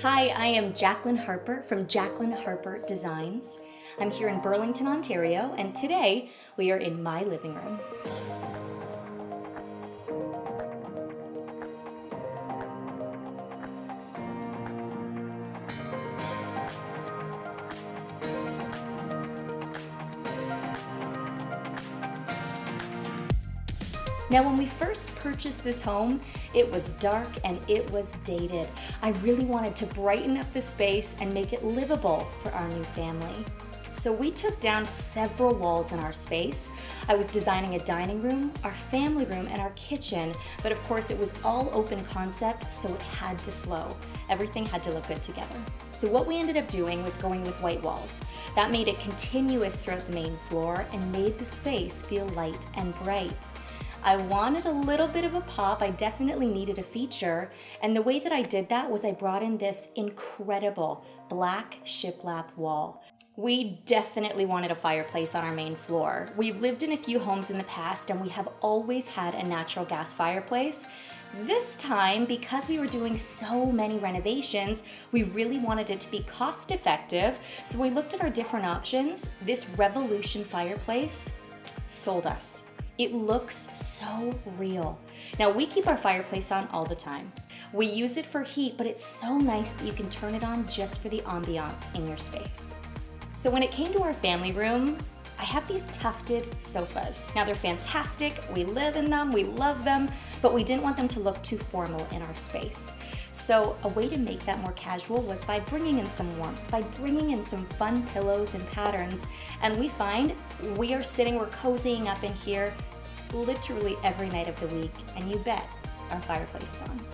Hi, I am Jaclyn Harper from Jaclyn Harper Designs. I'm here in Burlington, Ontario, and today we are in my living room. Now, when we first purchased this home, it was dark and it was dated. I really wanted to brighten up the space and make it livable for our new family. So we took down several walls in our space. I was designing a dining room, our family room, and our kitchen, but of course it was all open concept, so it had to flow. Everything had to look good together. So what we ended up doing was going with white walls. That made it continuous throughout the main floor and made the space feel light and bright. I wanted a little bit of a pop. I definitely needed a feature. And the way that I did that was I brought in this incredible black shiplap wall. We definitely wanted a fireplace on our main floor. We've lived in a few homes in the past and we have always had a natural gas fireplace. This time, because we were doing so many renovations, we really wanted it to be cost effective. So we looked at our different options. This Revolution fireplace sold us. It looks so real. Now, we keep our fireplace on all the time. We use it for heat, but it's so nice that you can turn it on just for the ambiance in your space. So when it came to our family room, I have these tufted sofas. Now, they're fantastic. We live in them, we love them, but we didn't want them to look too formal in our space. So a way to make that more casual was by bringing in some warmth, by bringing in some fun pillows and patterns. And we find we're cozying up in here literally every night of the week. And you bet our fireplace is on.